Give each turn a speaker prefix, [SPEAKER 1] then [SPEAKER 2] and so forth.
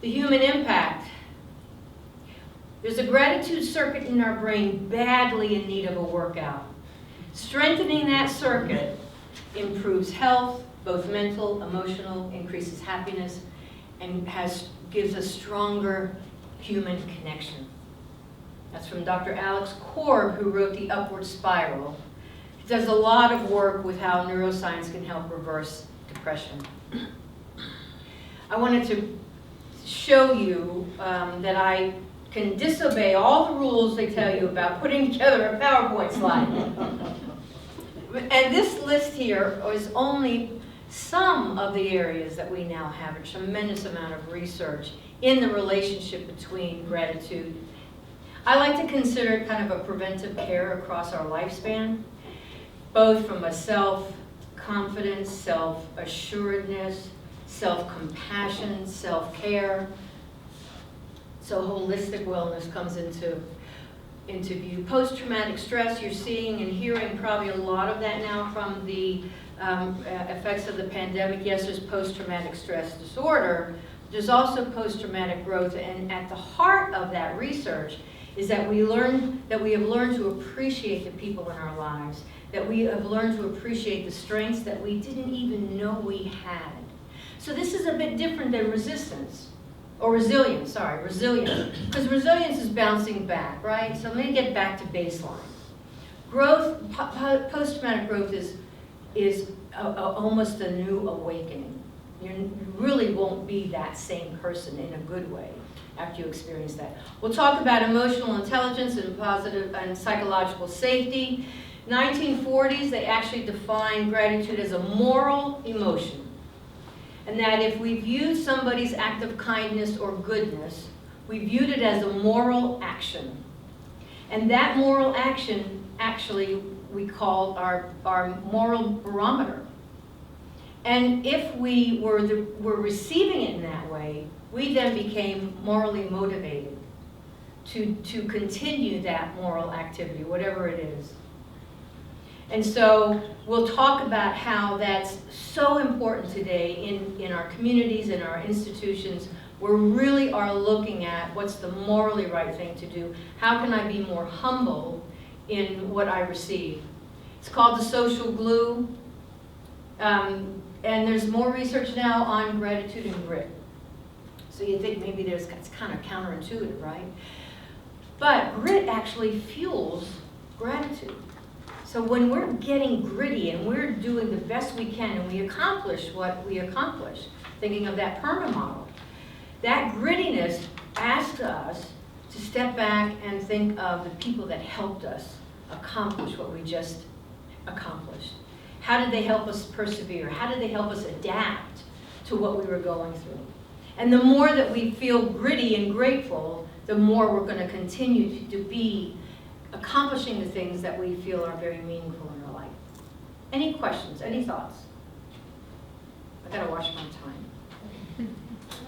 [SPEAKER 1] The human impact. There's a gratitude circuit in our brain badly in need of a workout. Strengthening that circuit improves health, both mental, emotional, increases happiness, and gives a stronger human connection. That's from Dr. Alex Korb, who wrote The Upward Spiral. He does a lot of work with how neuroscience can help reverse depression. I wanted to show you that I can disobey all the rules they tell you about putting together a PowerPoint slide. And this list here is only some of the areas that we now have a tremendous amount of research in the relationship between gratitude. I like to consider it kind of a preventive care across our lifespan, both from a self-confidence, self-assuredness, self-compassion, self-care. So holistic wellness comes into view. Post-traumatic stress, you're seeing and hearing probably a lot of that now from the effects of the pandemic. Yes, there's post-traumatic stress disorder. There's also post-traumatic growth, and at the heart of that research is that we have learned to appreciate the people in our lives, that we have learned to appreciate the strengths that we didn't even know we had. So this is a bit different than resilience, because resilience is bouncing back, right? So let me get back to baseline. Growth, post-traumatic growth is almost a new awakening. You really won't be that same person in a good way after you experience that. We'll talk about emotional intelligence and positive and psychological safety. 1940s, they actually defined gratitude as a moral emotion. And that if we viewed somebody's act of kindness or goodness, we viewed it as a moral action. And that moral action, actually, we call our moral barometer. And if we were receiving it in that way, we then became morally motivated to continue that moral activity, whatever it is. And so we'll talk about how that's so important today in our communities, in our institutions. We really are looking at what's the morally right thing to do. How can I be more humble in what I receive? It's called the social glue. And there's more research now on gratitude and grit. So you think maybe it's kind of counterintuitive, right? But grit actually fuels gratitude. So when we're getting gritty and we're doing the best we can and we accomplish what we accomplish, thinking of that PERMA model, that grittiness asks us to step back and think of the people that helped us accomplish what we just accomplished. How did they help us persevere? How did they help us adapt to what we were going through? And the more that we feel gritty and grateful, the more we're going to continue to be accomplishing the things that we feel are very meaningful in our life. Any questions? Any thoughts? I gotta watch my time.